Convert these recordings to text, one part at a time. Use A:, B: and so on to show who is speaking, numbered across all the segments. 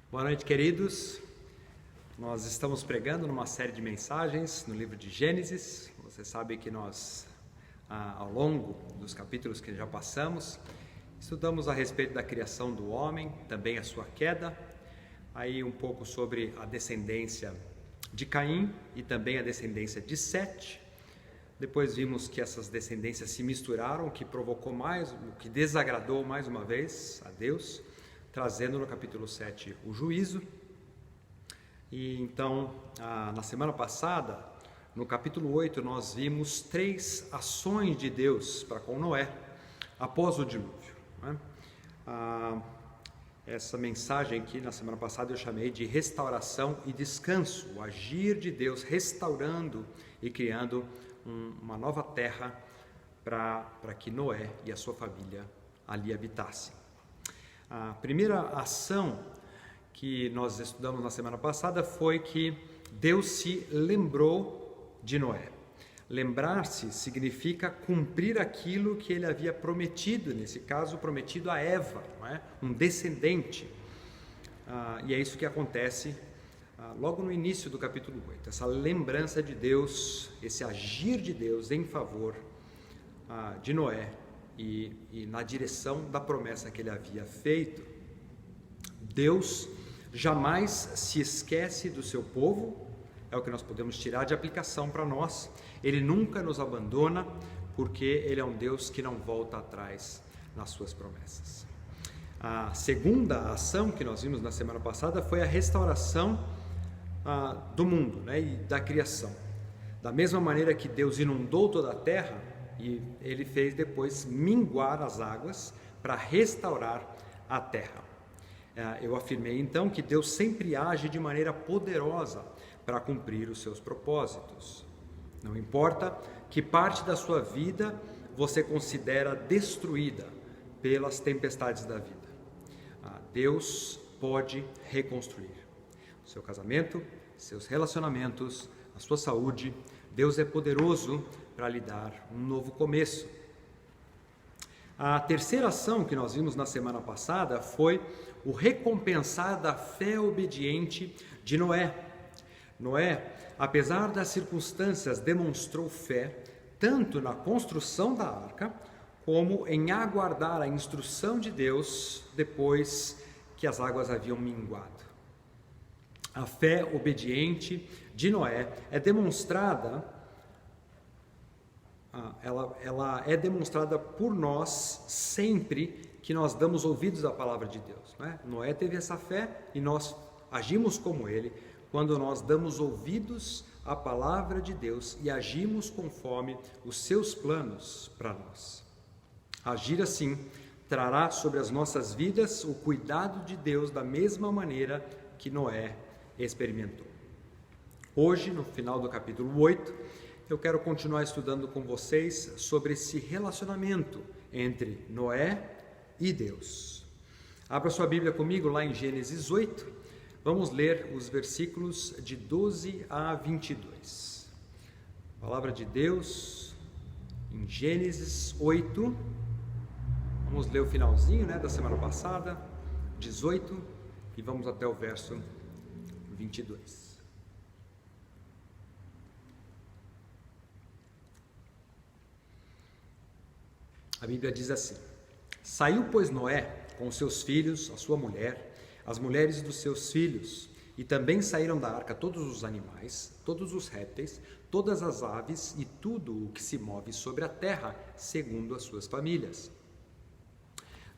A: Boa noite, queridos. Nós estamos pregando numa série de mensagens no livro de Gênesis. Você sabe que nós, ao longo dos capítulos que já passamos, estudamos a respeito da criação do homem, também a sua queda, aí um pouco sobre a descendência de Caim e também a descendência de Sete. Depois vimos que essas descendências se misturaram, o que provocou o que desagradou mais uma vez a Deus, trazendo no capítulo 7 o juízo. E então, na semana passada, no capítulo 8, nós vimos 3 ações de Deus para com Noé, após o dilúvio, né? Essa mensagem aqui, na semana passada, eu chamei de restauração e descanso, o agir de Deus restaurando e criando uma nova terra para que Noé e a sua família ali habitassem. A primeira ação que nós estudamos na semana passada foi que Deus se lembrou de Noé. Lembrar-se significa cumprir aquilo que ele havia prometido, nesse caso prometido a Eva, não é? Um descendente. E é isso que acontece logo no início do capítulo 8, essa lembrança de Deus, esse agir de Deus em favor de Noé e na direção da promessa que ele havia feito. Deus jamais se esquece do seu povo, é o que nós podemos tirar de aplicação para nós. Ele nunca nos abandona, porque ele é um Deus que não volta atrás nas suas promessas. A segunda ação que nós vimos na semana passada foi a restauração do mundo, né, e da criação. Da mesma maneira que Deus inundou toda a terra, e ele fez depois minguar as águas para restaurar a terra. Eu afirmei então que Deus sempre age de maneira poderosa para cumprir os seus propósitos. Não importa que parte da sua vida você considera destruída pelas tempestades da vida. Deus pode reconstruir o seu casamento, seus relacionamentos, a sua saúde. Deus é poderoso para lhe dar um novo começo. A terceira ação que nós vimos na semana passada foi o recompensar da fé obediente de Noé. Noé, apesar das circunstâncias, demonstrou fé tanto na construção da arca, como em aguardar a instrução de Deus depois que as águas haviam minguado. A fé obediente de Noé é demonstrada, ela é demonstrada por nós sempre que nós damos ouvidos à palavra de Deus, né? Noé teve essa fé e nós agimos como ele quando nós damos ouvidos à palavra de Deus e agimos conforme os seus planos para nós. Agir assim trará sobre as nossas vidas o cuidado de Deus da mesma maneira que Noé experimentou. Hoje, no final do capítulo 8, eu quero continuar estudando com vocês sobre esse relacionamento entre Noé e Deus. Abra sua Bíblia comigo lá em Gênesis 8, vamos ler os versículos de 12 a 22. Palavra de Deus em Gênesis 8, vamos ler o finalzinho, da semana passada, 18, e vamos até o verso 22. A Bíblia diz assim: Saiu, pois, Noé com os seus filhos, a sua mulher, as mulheres dos seus filhos, e também saíram da arca todos os animais, todos os répteis, todas as aves e tudo o que se move sobre a terra, segundo as suas famílias.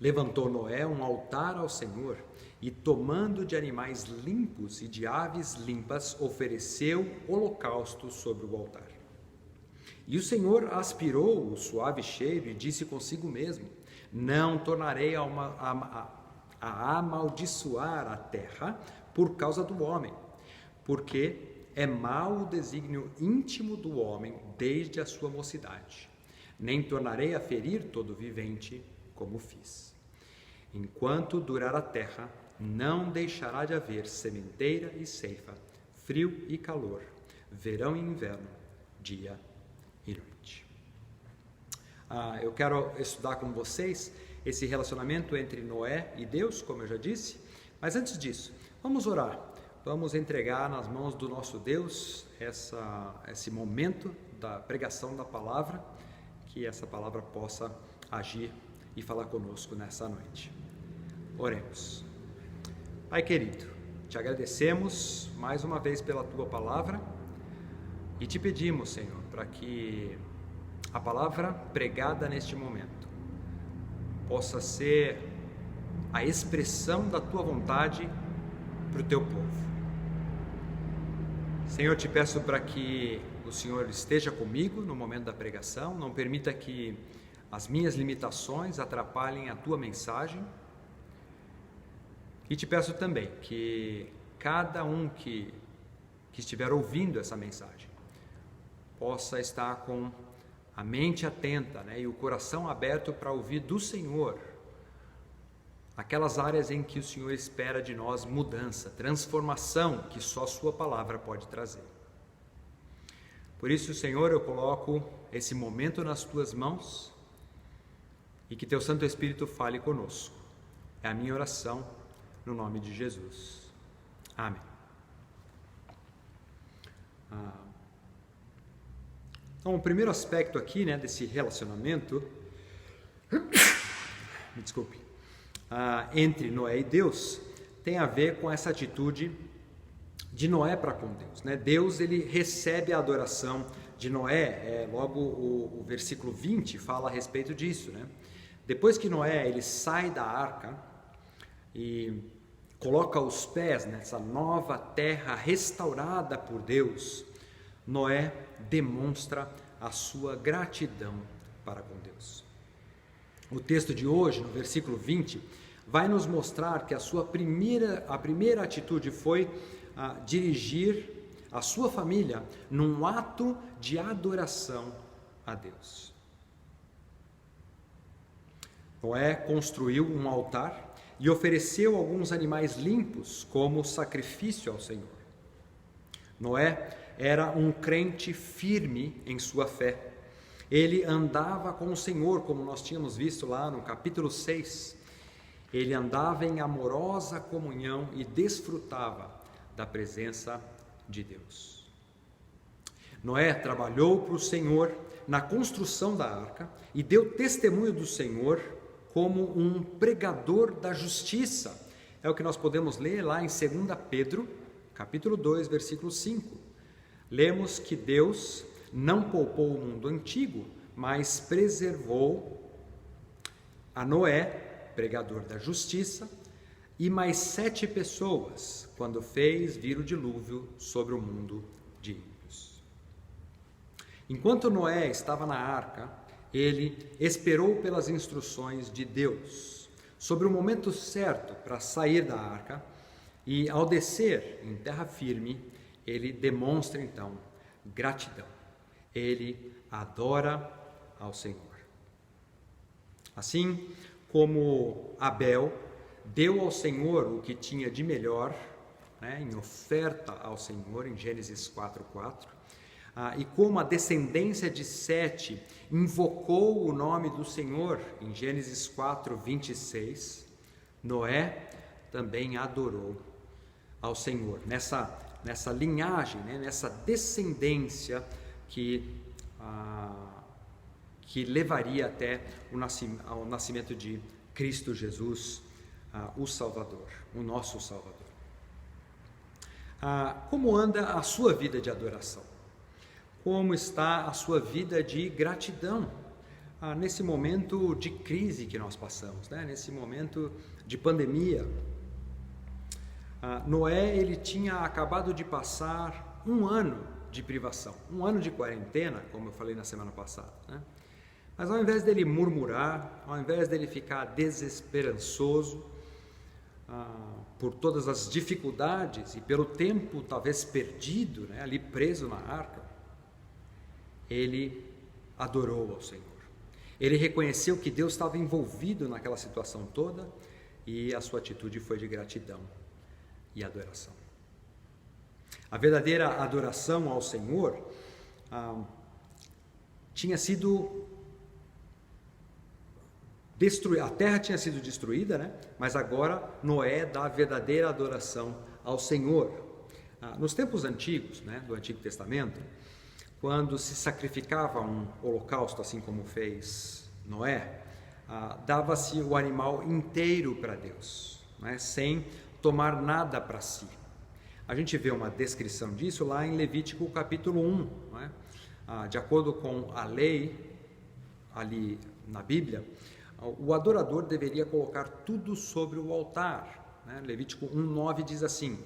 A: Levantou Noé um altar ao Senhor, e tomando de animais limpos e de aves limpas, ofereceu holocausto sobre o altar. E o Senhor aspirou o suave cheiro e disse consigo mesmo: Não tornarei a amaldiçoar a terra por causa do homem, porque é mau o desígnio íntimo do homem desde a sua mocidade. Nem tornarei a ferir todo vivente como fiz. Enquanto durar a terra, não deixará de haver sementeira e ceifa, frio e calor, verão e inverno, dia e noite. Eu quero estudar com vocês esse relacionamento entre Noé e Deus, como eu já disse, mas antes disso, Vamos orar. Vamos entregar nas mãos do nosso Deus esse momento da pregação da palavra, que essa palavra possa agir e falar conosco nessa noite. Oremos. Pai querido, te agradecemos mais uma vez pela tua palavra e te pedimos, Senhor, para que a palavra pregada neste momento possa ser a expressão da tua vontade para o teu povo. Senhor, te peço para que o Senhor esteja comigo no momento da pregação, não permita que as minhas limitações atrapalhem a tua mensagem. E te peço também que cada um que estiver ouvindo essa mensagem possa estar com a mente atenta, e o coração aberto para ouvir do Senhor aquelas áreas em que o Senhor espera de nós mudança, transformação que só sua palavra pode trazer. Por isso, Senhor, eu coloco esse momento nas tuas mãos e que teu Santo Espírito fale conosco. É a minha oração no nome de Jesus. Amém. Então, o primeiro aspecto aqui, desse relacionamento, me desculpe, entre Noé e Deus, tem a ver com essa atitude de Noé para com Deus. Deus, ele recebe a adoração de Noé, logo o versículo 20 fala a respeito disso. Depois que Noé ele sai da arca e coloca os pés nessa nova terra restaurada por Deus, Noé demonstra a sua gratidão para com Deus. O texto de hoje, no versículo 20, vai nos mostrar que a primeira atitude foi dirigir a sua família num ato de adoração a Deus. Noé construiu um altar e ofereceu alguns animais limpos como sacrifício ao Senhor. Noé era um crente firme em sua fé. Ele andava com o Senhor, como nós tínhamos visto lá no capítulo 6. Ele andava em amorosa comunhão e desfrutava da presença de Deus. Noé trabalhou para o Senhor na construção da arca e deu testemunho do Senhor como um pregador da justiça. É o que nós podemos ler lá em 2 Pedro, capítulo 2, versículo 5. Lemos que Deus não poupou o mundo antigo, mas preservou a Noé, pregador da justiça, e mais 7 pessoas, quando fez vir o dilúvio sobre o mundo de ímpios. Enquanto Noé estava na arca, ele esperou pelas instruções de Deus sobre o momento certo para sair da arca, e ao descer em terra firme, ele demonstra então gratidão. Ele adora ao Senhor. Assim como Abel deu ao Senhor o que tinha de melhor, em oferta ao Senhor, em Gênesis 4:4, e como a descendência de Sete invocou o nome do Senhor, em Gênesis 4:26, Noé também adorou ao Senhor, nessa linhagem, nessa descendência que levaria até ao nascimento de Cristo Jesus, o Salvador, o nosso Salvador. Como anda a sua vida de adoração? Como está a sua vida de gratidão nesse momento de crise que nós passamos, nesse momento de pandemia? Noé, ele tinha acabado de passar um ano de privação, um ano de quarentena, como eu falei na semana passada, Mas ao invés dele murmurar, ao invés dele ficar desesperançoso por todas as dificuldades e pelo tempo talvez perdido, ali preso na arca, ele adorou ao Senhor. Ele reconheceu que Deus estava envolvido naquela situação toda e a sua atitude foi de gratidão e adoração. A verdadeira adoração ao Senhor tinha sido destruída, a terra tinha sido destruída, mas agora Noé dá a verdadeira adoração ao Senhor. Nos tempos antigos, né, do Antigo Testamento, quando se sacrificava um holocausto, assim como fez Noé, dava-se o animal inteiro para Deus, né, sem tomar nada para si. A gente vê uma descrição disso lá em Levítico capítulo 1. Né? De acordo com a lei, ali na Bíblia, o adorador deveria colocar tudo sobre o altar. Né? Levítico 1:9 diz assim,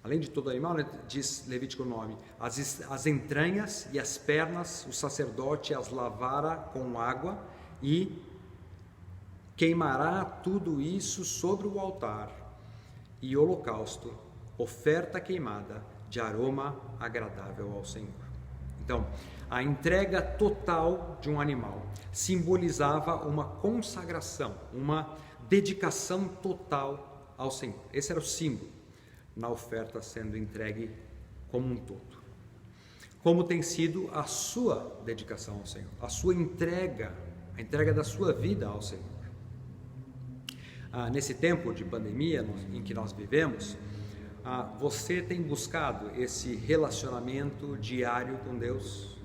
A: além de todo animal, né, diz Levítico 9, as entranhas e as pernas o sacerdote as lavara com água e queimará tudo isso sobre o altar e holocausto, oferta queimada de aroma agradável ao Senhor. Então, a entrega total de um animal simbolizava uma consagração, uma dedicação total ao Senhor. Esse era o símbolo na oferta sendo entregue como um todo. Como tem sido a sua dedicação ao Senhor, a sua entrega, a entrega da sua vida ao Senhor. Nesse tempo de pandemia em que nós vivemos, você tem buscado esse relacionamento diário com Deus?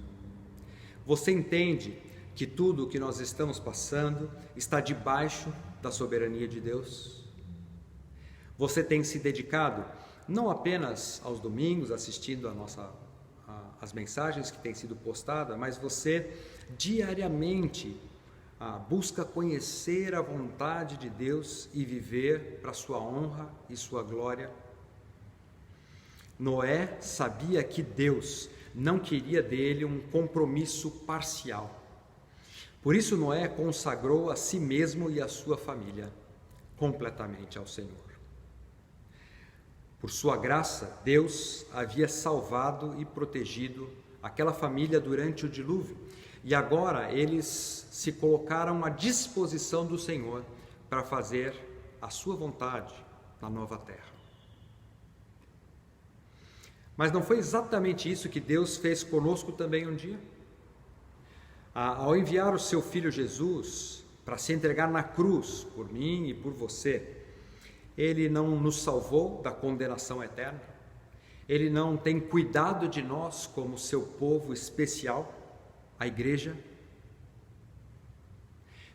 A: Você entende que tudo o que nós estamos passando está debaixo da soberania de Deus? Você tem se dedicado não apenas aos domingos, assistindo as mensagens que têm sido postadas, mas você diariamente busca conhecer a vontade de Deus e viver para sua honra e sua glória? Noé sabia que Deus não queria dele um compromisso parcial. Por isso Noé consagrou a si mesmo e a sua família completamente ao Senhor. Por sua graça, Deus havia salvado e protegido aquela família durante o dilúvio, e agora eles se colocaram à disposição do Senhor para fazer a sua vontade na nova terra. Mas não foi exatamente isso que Deus fez conosco também um dia? Ao enviar o seu Filho Jesus para se entregar na cruz por mim e por você, Ele não nos salvou da condenação eterna? Ele não tem cuidado de nós como seu povo especial, a igreja?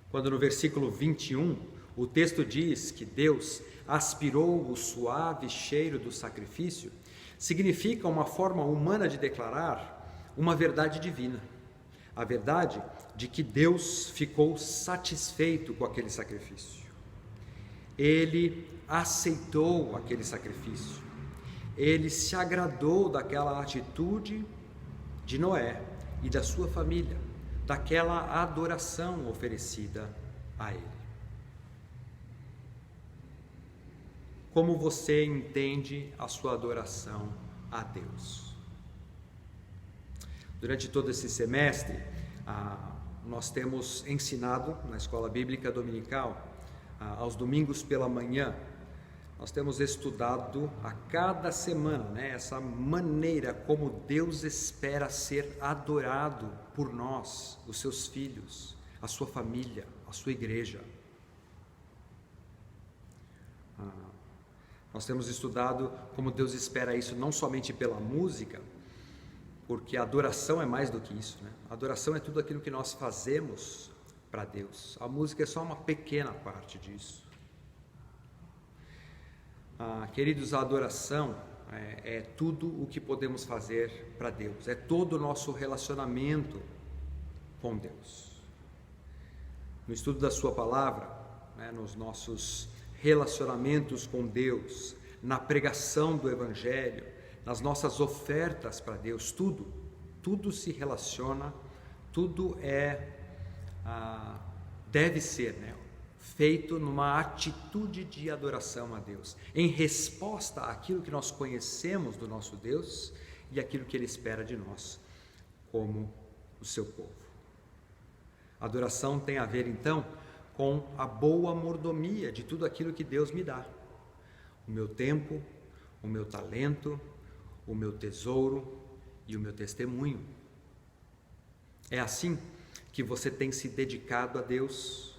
A: Quando no versículo 21, o texto diz que Deus aspirou o suave cheiro do sacrifício, significa uma forma humana de declarar uma verdade divina. A verdade de que Deus ficou satisfeito com aquele sacrifício. Ele aceitou aquele sacrifício. Ele se agradou daquela atitude de Noé e da sua família, daquela adoração oferecida a Ele. Como você entende a sua adoração a Deus? Durante todo esse semestre, nós temos ensinado na Escola Bíblica Dominical, aos domingos pela manhã, nós temos estudado a cada semana, essa maneira como Deus espera ser adorado por nós, os seus filhos, a sua família, a sua igreja. Nós temos estudado como Deus espera isso não somente pela música, porque a adoração é mais do que isso, né? A adoração é tudo aquilo que nós fazemos para Deus. A música é só uma pequena parte disso. Queridos, a adoração é tudo o que podemos fazer para Deus, é todo o nosso relacionamento com Deus. No estudo da sua palavra, nos nossos relacionamentos com Deus, na pregação do Evangelho, nas nossas ofertas para Deus, tudo se relaciona, tudo deve ser, feito numa atitude de adoração a Deus, em resposta àquilo que nós conhecemos do nosso Deus e aquilo que Ele espera de nós, como o seu povo. A adoração tem a ver, então, com a boa mordomia de tudo aquilo que Deus me dá. O meu tempo, o meu talento, o meu tesouro e o meu testemunho. É assim que você tem se dedicado a Deus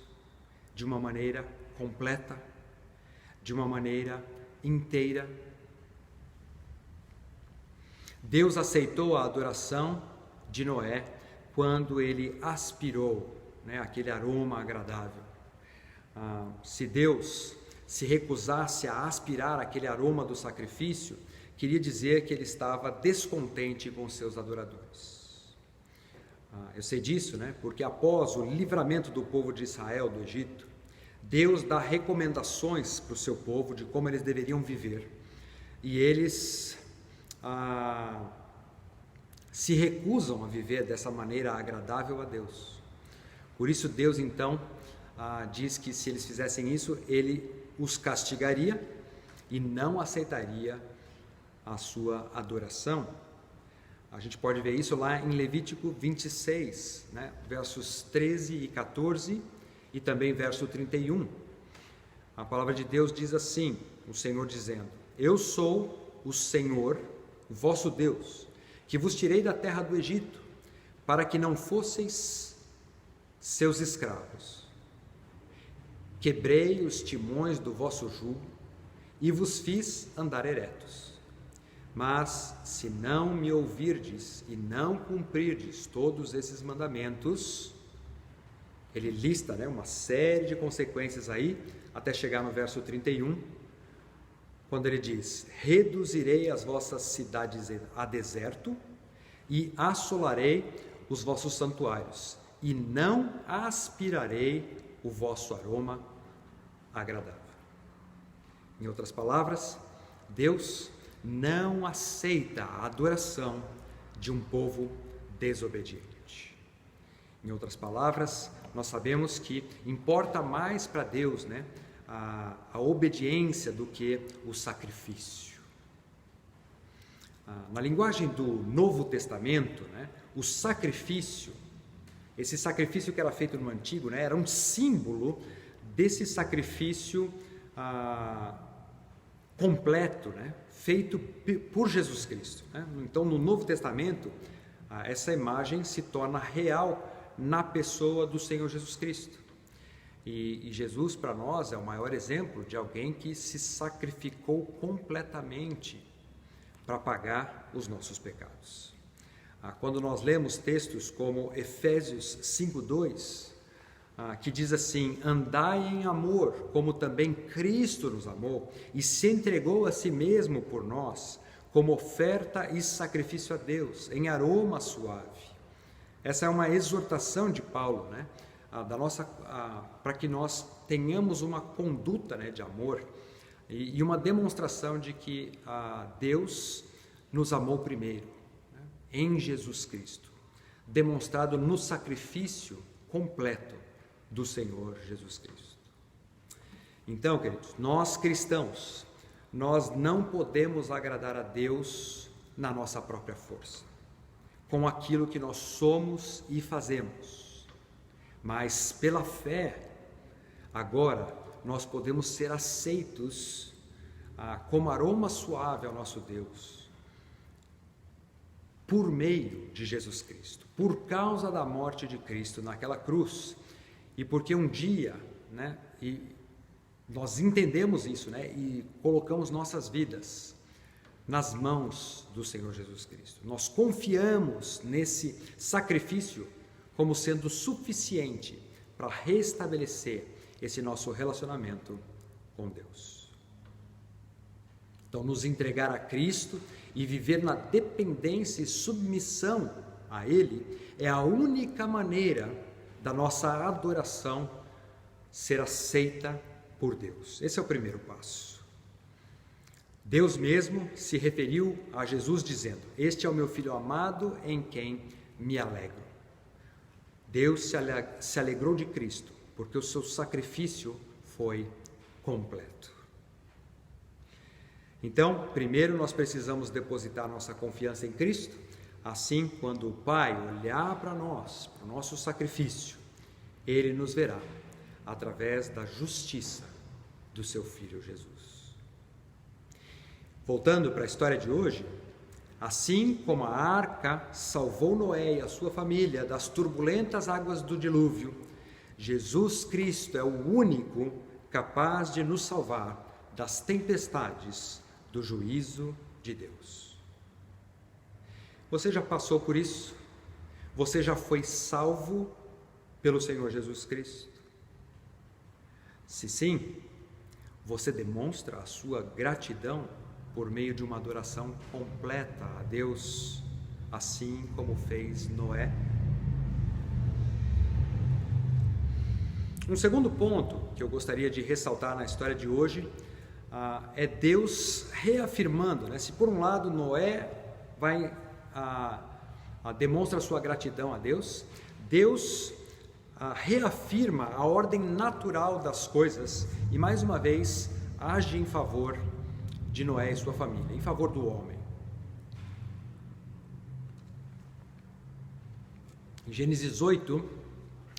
A: de uma maneira completa, de uma maneira inteira, Deus aceitou a adoração de Noé quando ele aspirou, aquele aroma agradável. Se Deus se recusasse a aspirar aquele aroma do sacrifício, queria dizer que ele estava descontente com seus adoradores. Eu sei disso, porque após o livramento do povo de Israel do Egito, Deus dá recomendações para o seu povo de como eles deveriam viver. E eles se recusam a viver dessa maneira agradável a Deus. Por isso Deus então diz que se eles fizessem isso, Ele os castigaria e não aceitaria a sua adoração. A gente pode ver isso lá em Levítico 26, versos 13 e 14 e também verso 31. A palavra de Deus diz assim, o Senhor dizendo: Eu sou o Senhor, vosso Deus, que vos tirei da terra do Egito, para que não fosseis seus escravos. Quebrei os timões do vosso jugo e vos fiz andar eretos. Mas se não me ouvirdes e não cumprirdes todos esses mandamentos, ele lista uma série de consequências aí, até chegar no verso 31, quando ele diz: reduzirei as vossas cidades a deserto e assolarei os vossos santuários, e não aspirarei o vosso aroma agradável. Em outras palavras, Deus não aceita a adoração de um povo desobediente. Em outras palavras, nós sabemos que importa mais para Deus a obediência do que o sacrifício. Na linguagem do Novo Testamento, o sacrifício, esse sacrifício que era feito no Antigo, era um símbolo desse sacrifício completo, feito por Jesus Cristo. Então, no Novo Testamento, essa imagem se torna real na pessoa do Senhor Jesus Cristo. E Jesus, para nós, é o maior exemplo de alguém que se sacrificou completamente para pagar os nossos pecados. Quando nós lemos textos como Efésios 5:2, que diz assim: andai em amor, como também Cristo nos amou e se entregou a si mesmo por nós, como oferta e sacrifício a Deus, em aroma suave. Essa é uma exortação de Paulo, para que nós tenhamos uma conduta de amor e uma demonstração de que Deus nos amou primeiro, em Jesus Cristo, demonstrado no sacrifício completo do Senhor Jesus Cristo. Então, queridos, nós cristãos, nós não podemos agradar a Deus na nossa própria força, com aquilo que nós somos e fazemos, mas pela fé, agora nós podemos ser aceitos como aroma suave ao nosso Deus, por meio de Jesus Cristo, por causa da morte de Cristo naquela cruz, e porque um dia, e nós entendemos isso, e colocamos nossas vidas nas mãos do Senhor Jesus Cristo. Nós confiamos nesse sacrifício como sendo suficiente para restabelecer esse nosso relacionamento com Deus. Então, nos entregar a Cristo e viver na dependência e submissão a Ele é a única maneira da nossa adoração ser aceita por Deus. Esse é o primeiro passo. Deus mesmo se referiu a Jesus dizendo: este é o meu Filho amado em quem me alegro. Deus se alegrou de Cristo porque o seu sacrifício foi completo. Então, primeiro nós precisamos depositar nossa confiança em Cristo. Assim, quando o Pai olhar para nós, para o nosso sacrifício, Ele nos verá através da justiça do seu Filho Jesus. Voltando para a história de hoje, assim como a arca salvou Noé e a sua família das turbulentas águas do dilúvio, Jesus Cristo é o único capaz de nos salvar das tempestades do juízo de Deus. Você já passou por isso? Você já foi salvo pelo Senhor Jesus Cristo? Se sim, você demonstra a sua gratidão por meio de uma adoração completa a Deus, assim como fez Noé? Um segundo ponto que eu gostaria de ressaltar na história de hoje é Deus reafirmando, né? Se por um lado Noé demonstra sua gratidão a Deus, Deus reafirma a ordem natural das coisas e mais uma vez age em favor de Noé e sua família, em favor do homem. Em Gênesis 8,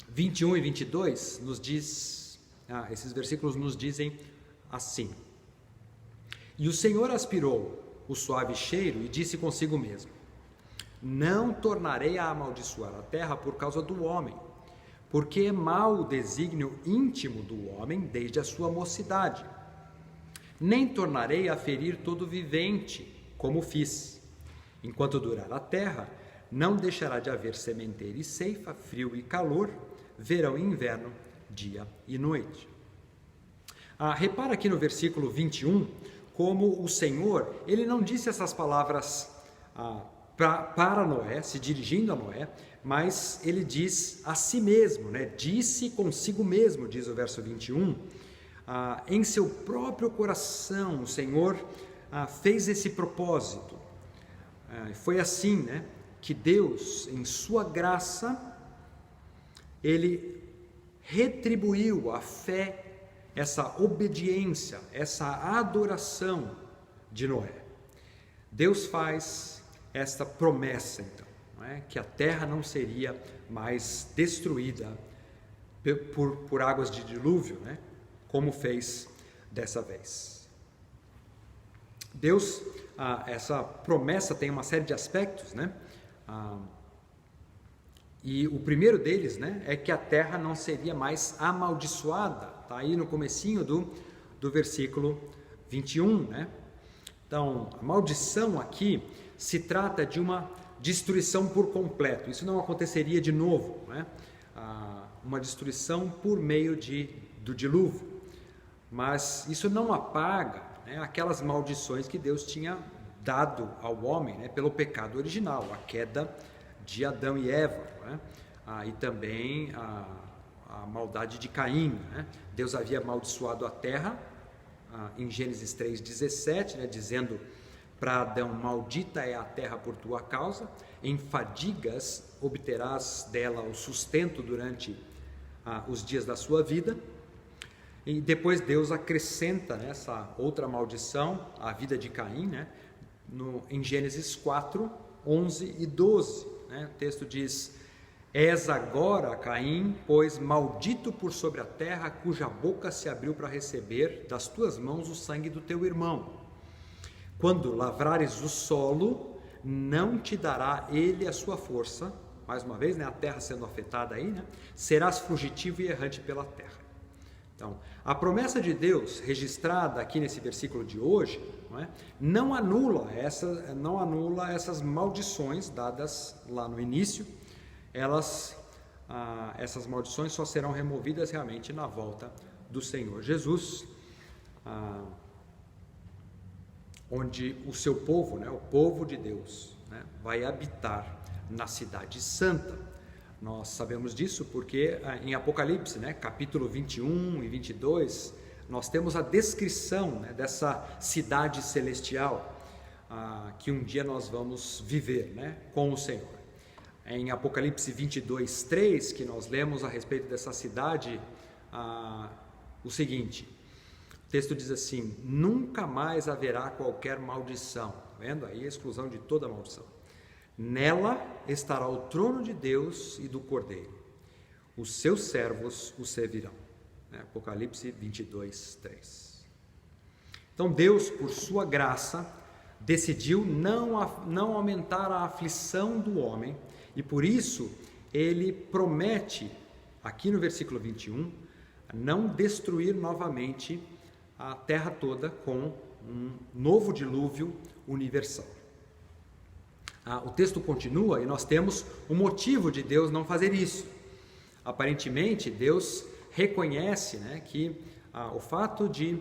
A: 21 e 22, esses versículos nos dizem assim: E o Senhor aspirou o suave cheiro e disse consigo mesmo: Não tornarei a amaldiçoar a terra por causa do homem, porque é mau o desígnio íntimo do homem desde a sua mocidade. Nem tornarei a ferir todo vivente, como fiz. Enquanto durar a terra, não deixará de haver sementeira e ceifa, frio e calor, verão e inverno, dia e noite. Repara aqui no versículo 21, como o Senhor, ele não disse essas palavras para Noé, se dirigindo a Noé, mas ele diz a si mesmo, né? Disse consigo mesmo, diz o verso 21, em seu próprio coração o Senhor fez esse propósito. Foi assim, né, que Deus, em sua graça, ele retribuiu a fé, essa obediência, essa adoração de Noé. Deus faz esta promessa, então, não é? Que a terra não seria mais destruída por águas de dilúvio, né? Como fez dessa vez. Deus, essa promessa tem uma série de aspectos, né? E o primeiro deles, né, é que a terra não seria mais amaldiçoada. Está aí no comecinho do versículo 21, né? Então, a maldição aqui se trata de uma destruição por completo. Isso não aconteceria de novo, né? Uma destruição por meio do dilúvio. Mas isso não apaga, né, aquelas maldições que Deus tinha dado ao homem, né, pelo pecado original, a queda de Adão e Eva, né? E também a maldade de Caim, né? Deus havia amaldiçoado a terra em Gênesis 3,17, né, dizendo para Adão: maldita é a terra por tua causa, em fadigas obterás dela o sustento durante os dias da sua vida. E depois Deus acrescenta nessa outra maldição a vida de Caim, né, em Gênesis 4, 11 e 12. Né? O texto diz: És agora, Caim, pois maldito por sobre a terra, cuja boca se abriu para receber das tuas mãos o sangue do teu irmão. Quando lavrares o solo, não te dará ele a sua força. Mais uma vez, né, a terra sendo afetada aí, né? Serás fugitivo e errante pela terra. Então, a promessa de Deus, registrada aqui nesse versículo de hoje, não anula essas maldições dadas lá no início. Essas maldições só serão removidas realmente na volta do Senhor Jesus, onde o seu povo, né, o povo de Deus, né, vai habitar na cidade santa. Nós sabemos disso porque em Apocalipse, né, capítulo 21 e 22, nós temos a descrição, né, dessa cidade celestial que um dia nós vamos viver, né, com o Senhor. Em Apocalipse 22, 3, que nós lemos a respeito dessa cidade, o seguinte: o texto diz assim: nunca mais haverá qualquer maldição. Tá vendo? Aí a exclusão de toda maldição. Nela estará o trono de Deus e do Cordeiro. Os seus servos o servirão. Apocalipse 22, 3. Então Deus, por sua graça, decidiu não aumentar a aflição do homem, e por isso ele promete, aqui no versículo 21, não destruir novamente a terra toda com um novo dilúvio universal. O texto continua e nós temos o motivo de Deus não fazer isso. Aparentemente, Deus reconhece, né, que o fato de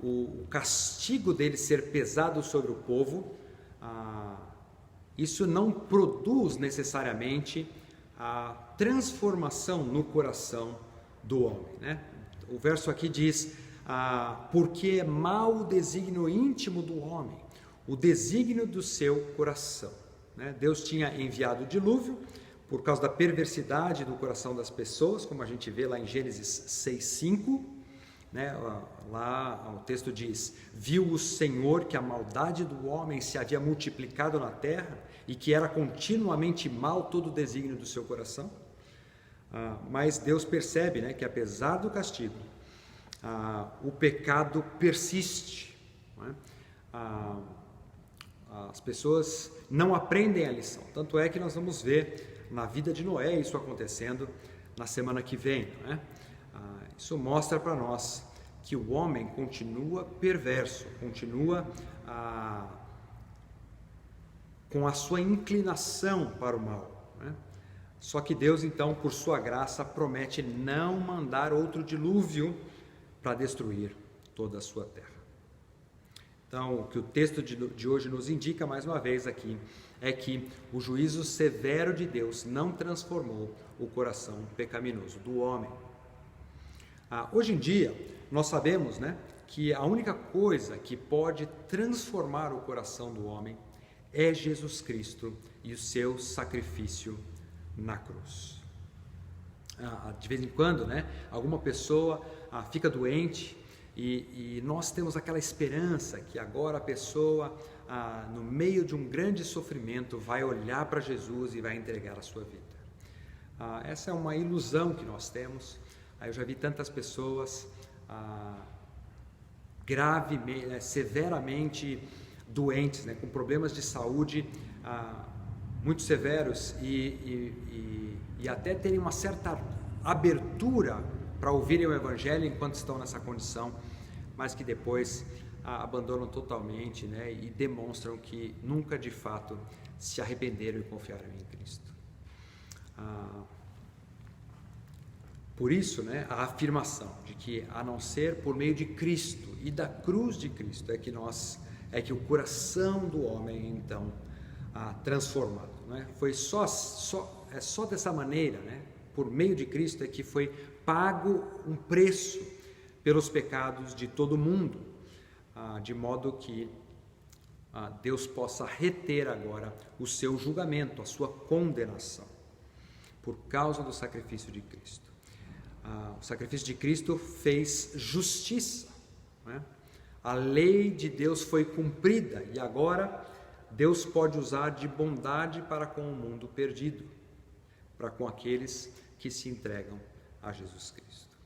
A: o castigo dele ser pesado sobre o povo, isso não produz necessariamente a transformação no coração do homem, né? O verso aqui diz, porque é mau o desígnio íntimo do homem, o desígnio do seu coração, né? Deus tinha enviado o dilúvio por causa da perversidade do coração das pessoas, como a gente vê lá em Gênesis 6:5, né? Lá o texto diz, viu o Senhor que a maldade do homem se havia multiplicado na terra e que era continuamente mal todo o desígnio do seu coração. Mas Deus percebe, né, que apesar do castigo, o pecado persiste, né? As pessoas não aprendem a lição, tanto é que nós vamos ver na vida de Noé isso acontecendo na semana que vem, né? Isso mostra para nós que o homem continua perverso, continua com a sua inclinação para o mal, né? Só que Deus, então, por sua graça, promete não mandar outro dilúvio para destruir toda a sua terra. Então, o que o texto de hoje nos indica, mais uma vez aqui, é que o juízo severo de Deus não transformou o coração pecaminoso do homem. Hoje em dia, nós sabemos, né, que a única coisa que pode transformar o coração do homem é Jesus Cristo e o seu sacrifício na cruz. De vez em quando, né, alguma pessoa fica doente e nós temos aquela esperança que agora a pessoa, no meio de um grande sofrimento, vai olhar para Jesus e vai entregar a sua vida. Essa é uma ilusão que nós temos. Eu já vi tantas pessoas gravemente, severamente doentes, né, com problemas de saúde muito severos e até terem uma certa abertura para ouvirem o Evangelho enquanto estão nessa condição, mas que depois abandonam totalmente, né, e demonstram que nunca de fato se arrependeram e confiaram em Cristo. Por isso, né, a afirmação de que a não ser por meio de Cristo e da cruz de Cristo é que o coração do homem então transformado, né? Foi só dessa maneira, né, por meio de Cristo é que foi pago um preço pelos pecados de todo mundo, de modo que Deus possa reter agora o seu julgamento, a sua condenação, por causa do sacrifício de Cristo. O sacrifício de Cristo fez justiça, né? A lei de Deus foi cumprida e agora Deus pode usar de bondade para com o mundo perdido, para com aqueles que se entregam a Jesus Cristo.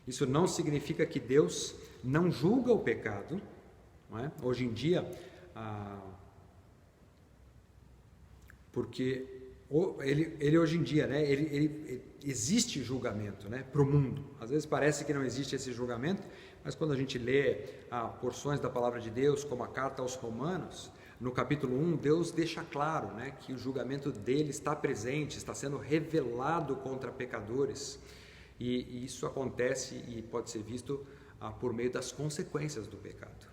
A: Isso não significa que Deus não julga o pecado, não é? Hoje em dia, porque ele hoje em dia, né, ele existe julgamento, né, para o mundo. Às vezes parece que não existe esse julgamento, mas quando a gente lê porções da palavra de Deus, como a carta aos Romanos, no capítulo 1, Deus deixa claro, né, que o julgamento dele está presente, está sendo revelado contra pecadores, e isso acontece e pode ser visto por meio das consequências do pecado.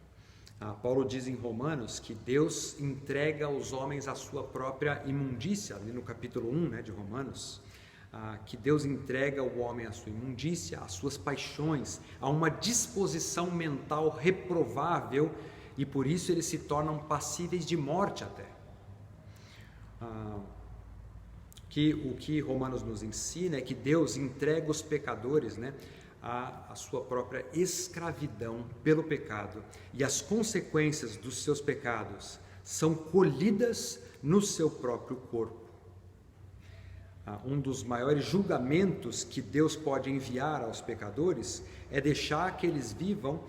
A: Paulo diz em Romanos que Deus entrega aos homens a sua própria imundícia, ali no capítulo 1, né, de Romanos, que Deus entrega ao homem a sua imundícia, as suas paixões, a uma disposição mental reprovável, e por isso eles se tornam passíveis de morte até. O que Romanos nos ensina é que Deus entrega os pecadores, né, a sua própria escravidão pelo pecado, e as consequências dos seus pecados são colhidas no seu próprio corpo. Um dos maiores julgamentos que Deus pode enviar aos pecadores é deixar que eles vivam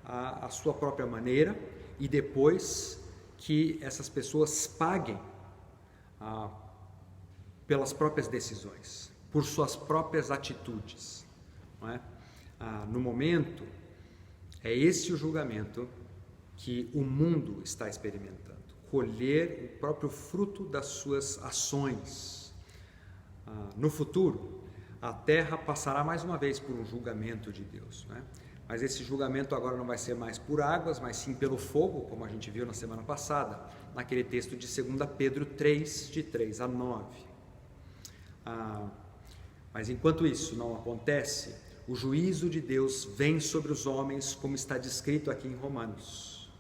A: a sua própria maneira e depois que essas pessoas paguem pelas próprias decisões, por suas próprias atitudes, não é? No momento, é esse o julgamento que o mundo está experimentando. colher o próprio fruto das suas ações. No futuro, a terra passará mais uma vez por um julgamento de Deus, né? Mas esse julgamento agora não vai ser mais por águas, mas sim pelo fogo, como a gente viu na semana passada, naquele texto de 2 Pedro 3, de 3 a 9. Mas enquanto isso não acontece, o juízo de Deus vem sobre os homens, como está descrito aqui em Romanos.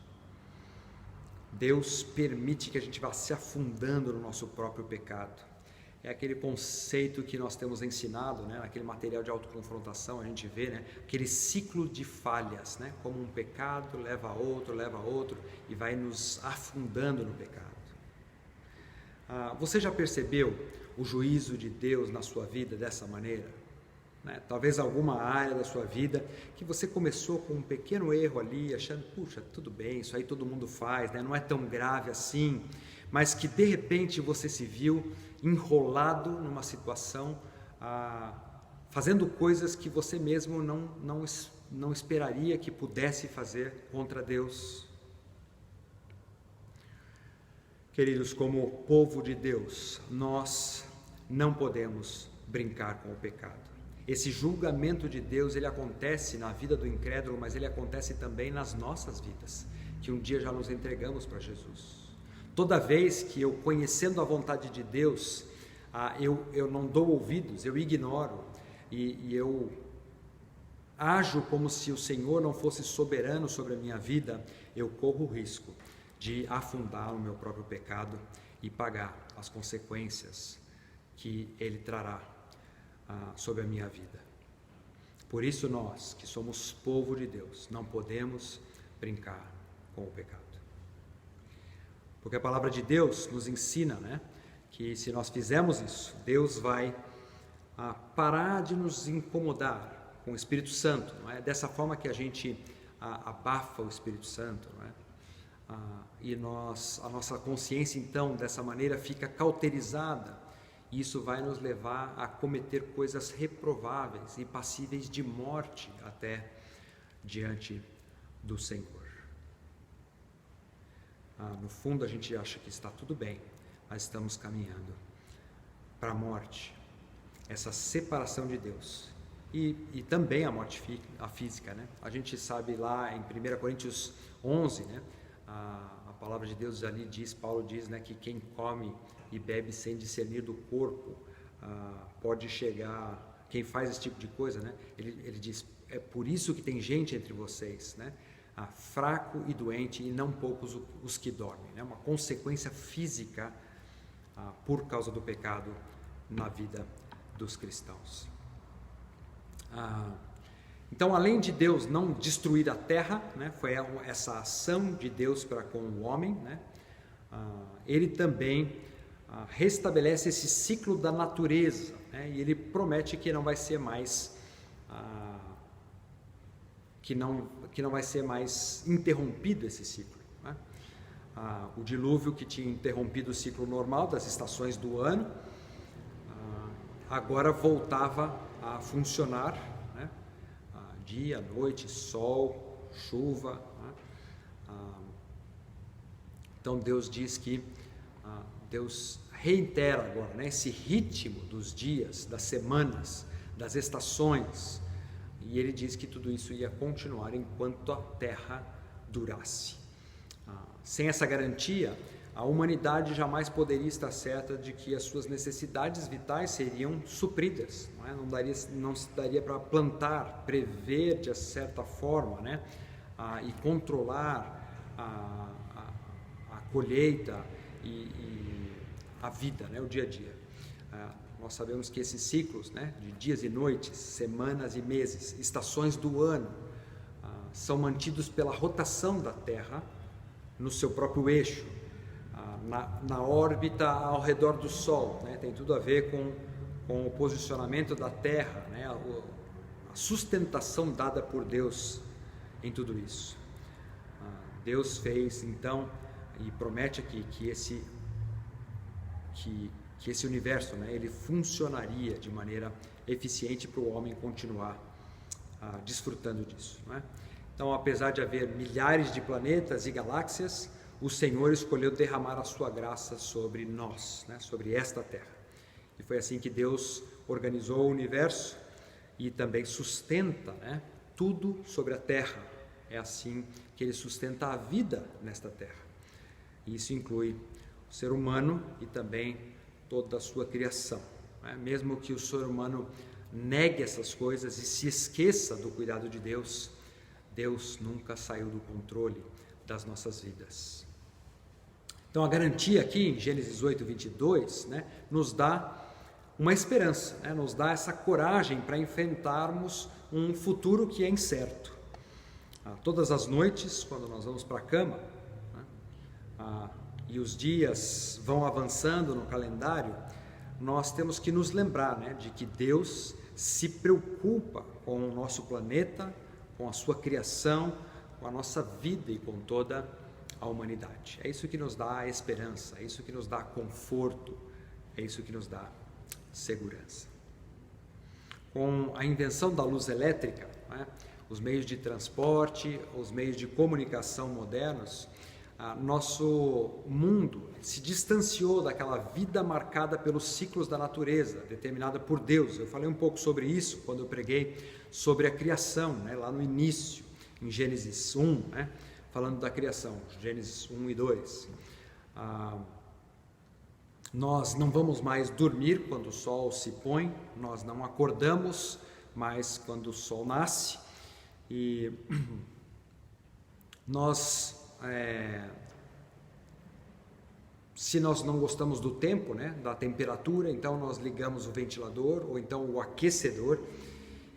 A: Deus permite que a gente vá se afundando no nosso próprio pecado. É aquele conceito que nós temos ensinado, né? Naquele material de autoconfrontação, a gente vê, né? Aquele ciclo de falhas, né? Como um pecado leva a outro, e vai nos afundando no pecado. Você já percebeu o juízo de Deus na sua vida dessa maneira? Né? Talvez alguma área da sua vida que você começou com um pequeno erro ali, achando, puxa, tudo bem, isso aí todo mundo faz, né? Não é tão grave assim, mas que de repente você se viu enrolado numa situação, fazendo coisas que você mesmo não esperaria que pudesse fazer contra Deus. Queridos, como povo de Deus, nós não podemos brincar com o pecado. Esse julgamento de Deus, ele acontece na vida do incrédulo, mas ele acontece também nas nossas vidas, que um dia já nos entregamos para Jesus. Toda vez que eu, conhecendo a vontade de Deus, eu não dou ouvidos, eu ignoro, e eu ajo como se o Senhor não fosse soberano sobre a minha vida, eu corro o risco de afundar no meu próprio pecado e pagar as consequências que Ele trará sobre a minha vida. Por isso nós, que somos povo de Deus, não podemos brincar com o pecado. Porque a palavra de Deus nos ensina, né, que se nós fizermos isso, Deus vai parar de nos incomodar com o Espírito Santo. Não é dessa forma que a gente abafa o Espírito Santo, não é? E a nossa consciência, então, dessa maneira fica cauterizada. E isso vai nos levar a cometer coisas reprováveis e passíveis de morte até diante do Senhor. No fundo a gente acha que está tudo bem, mas estamos caminhando para a morte, essa separação de Deus e também a morte física, né? A gente sabe lá em 1 Coríntios 11, né? A palavra de Deus ali diz, Paulo diz, né, que quem come e bebe sem discernir do corpo pode chegar, quem faz esse tipo de coisa, né? Ele diz, é por isso que tem gente entre vocês, né? Fraco e doente, e não poucos os que dormem, né? Uma consequência física por causa do pecado na vida dos cristãos. Então, além de Deus não destruir a terra, né, foi essa ação de Deus para com o homem, né? Ele também restabelece esse ciclo da natureza, né? E ele promete que não vai ser mais que não vai ser mais interrompido esse ciclo, né? O dilúvio, que tinha interrompido o ciclo normal das estações do ano, agora voltava a funcionar, né? Dia, noite, sol, chuva, né? Então Deus diz que Deus reitera agora, né, esse ritmo dos dias, das semanas, das estações. E ele diz que tudo isso ia continuar enquanto a terra durasse. Sem essa garantia, a humanidade jamais poderia estar certa de que as suas necessidades vitais seriam supridas. Não é? Não se daria para plantar, prever de certa forma, né? E controlar a colheita e a vida, né? O dia a dia. Nós sabemos que esses ciclos, né, de dias e noites, semanas e meses, estações do ano, são mantidos pela rotação da Terra no seu próprio eixo, na órbita ao redor do Sol, né? Tem tudo a ver com o posicionamento da Terra, né? A sustentação dada por Deus em tudo isso. Deus fez, então, e promete aqui que esse universo, né, ele funcionaria de maneira eficiente para o homem continuar desfrutando disso, né? Então, apesar de haver milhares de planetas e galáxias, o Senhor escolheu derramar a sua graça sobre nós, né? Sobre esta terra. E foi assim que Deus organizou o universo e também sustenta, né, tudo sobre a terra. É assim que Ele sustenta a vida nesta terra. E isso inclui o ser humano e também toda a sua criação, né? Mesmo que o ser humano negue essas coisas e se esqueça do cuidado de Deus, Deus nunca saiu do controle das nossas vidas. Então a garantia aqui em Gênesis 8:22, né, nos dá uma esperança, né, nos dá essa coragem para enfrentarmos um futuro que é incerto. Todas as noites, quando nós vamos para a cama, né, e os dias vão avançando no calendário, nós temos que nos lembrar, né, de que Deus se preocupa com o nosso planeta, com a sua criação, com a nossa vida e com toda a humanidade. É isso que nos dá esperança, é isso que nos dá conforto, é isso que nos dá segurança. Com a invenção da luz elétrica, né, os meios de transporte, os meios de comunicação modernos, nosso mundo se distanciou daquela vida marcada pelos ciclos da natureza, determinada por Deus. Eu falei um pouco sobre isso quando eu preguei sobre a criação, né, lá no início, em Gênesis 1, né, falando da criação, Gênesis 1 e 2. Nós não vamos mais dormir quando o sol se põe, nós não acordamos mais quando o sol nasce, e se nós não gostamos do tempo, né, da temperatura, então nós ligamos o ventilador ou então o aquecedor,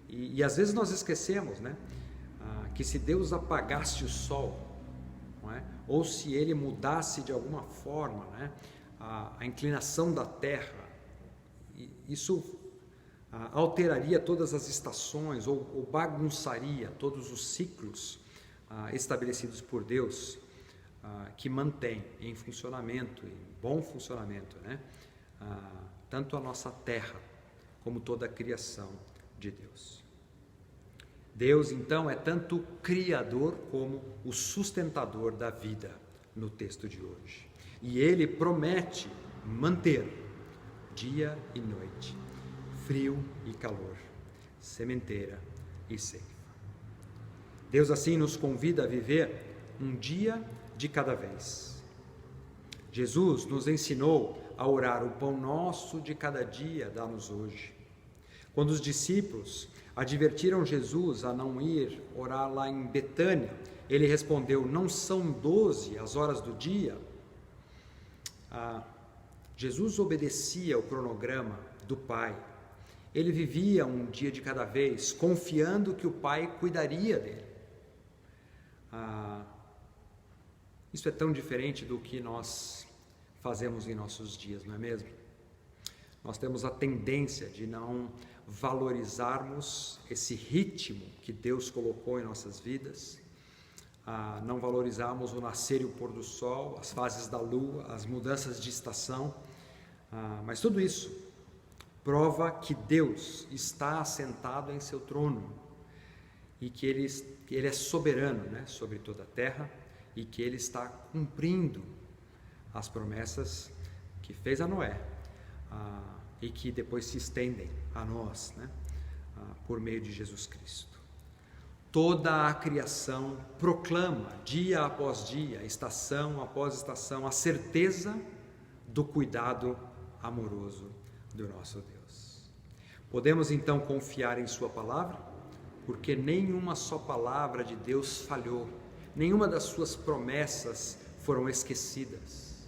A: e às vezes nós esquecemos, né, que se Deus apagasse o sol, não é? Ou se Ele mudasse de alguma forma, né, a inclinação da Terra, isso alteraria todas as estações ou bagunçaria todos os ciclos estabelecidos por Deus, que mantém em funcionamento, em bom funcionamento, né, tanto a nossa terra como toda a criação de Deus. Deus, então, é tanto o criador como o sustentador da vida no texto de hoje. E Ele promete manter dia e noite, frio e calor, sementeira e ceifa. Deus assim nos convida a viver um dia de cada vez. Jesus nos ensinou a orar: o pão nosso de cada dia dá-nos hoje. Quando os discípulos advertiram Jesus a não ir orar lá em Betânia, ele respondeu: não são 12 as horas do dia? Jesus obedecia o cronograma do Pai. Ele vivia um dia de cada vez, confiando que o Pai cuidaria dele. Isso é tão diferente do que nós fazemos em nossos dias, não é mesmo? Nós temos a tendência de não valorizarmos esse ritmo que Deus colocou em nossas vidas, não valorizarmos o nascer e o pôr do sol, as fases da lua, as mudanças de estação, mas tudo isso prova que Deus está assentado em seu trono e que Ele é soberano, né, sobre toda a terra, e que Ele está cumprindo as promessas que fez a Noé, e que depois se estendem a nós, né, por meio de Jesus Cristo. Toda a criação proclama, dia após dia, estação após estação, a certeza do cuidado amoroso do nosso Deus. Podemos então confiar em Sua palavra, porque nenhuma só palavra de Deus falhou, nenhuma das Suas promessas foram esquecidas.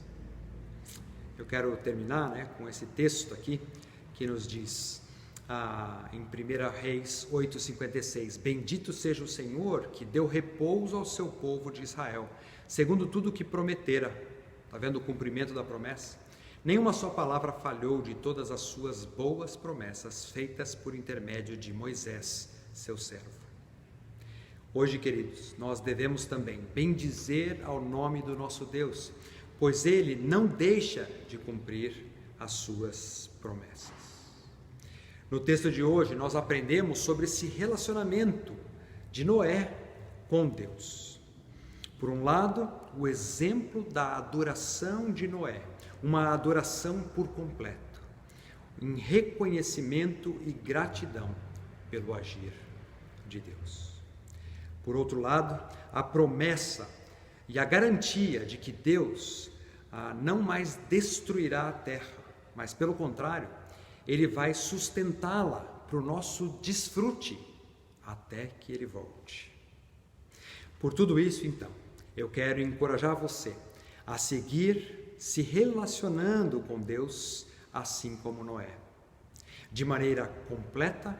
A: Eu quero terminar, né, com esse texto aqui, que nos diz, em 1 Reis 8,56, bendito seja o Senhor que deu repouso ao seu povo de Israel, segundo tudo o que prometera. Está vendo o cumprimento da promessa? Nenhuma só palavra falhou de todas as suas boas promessas feitas por intermédio de Moisés, seu servo. Hoje, queridos, nós devemos também bendizer ao nome do nosso Deus, pois Ele não deixa de cumprir as suas promessas. No texto de hoje, nós aprendemos sobre esse relacionamento de Noé com Deus. Por um lado, o exemplo da adoração de Noé, uma adoração por completo, em reconhecimento e gratidão pelo agir de Deus. Por outro lado, a promessa e a garantia de que Deus não mais destruirá a terra, mas pelo contrário, Ele vai sustentá-la para o nosso desfrute até que Ele volte. Por tudo isso, então, eu quero encorajar você a seguir se relacionando com Deus assim como Noé, de maneira completa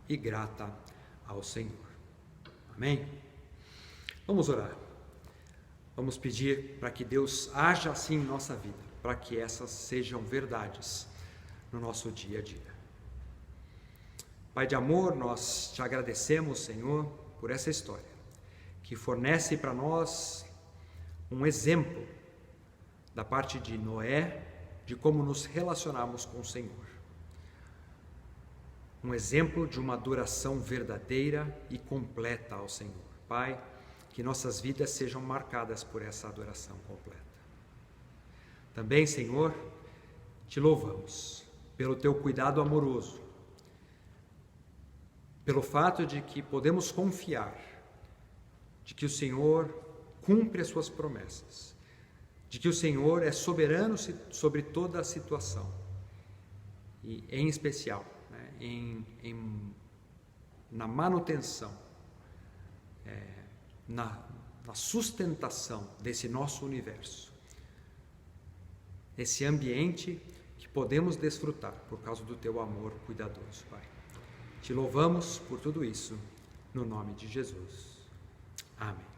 A: e grata ao Senhor. Amém? Vamos orar. Vamos pedir para que Deus haja assim em nossa vida, para que essas sejam verdades no nosso dia a dia. Pai de amor, nós te agradecemos, Senhor, por essa história, que fornece para nós um exemplo da parte de Noé, de como nos relacionamos com o Senhor. Um exemplo de uma adoração verdadeira e completa ao Senhor. Pai, que nossas vidas sejam marcadas por essa adoração completa. Também, Senhor, te louvamos pelo teu cuidado amoroso, pelo fato de que podemos confiar de que o Senhor cumpre as suas promessas, de que o Senhor é soberano sobre toda a situação, e em especial, na manutenção, na sustentação desse nosso universo, esse ambiente que podemos desfrutar por causa do teu amor cuidadoso, Pai. Te louvamos por tudo isso, no nome de Jesus. Amém.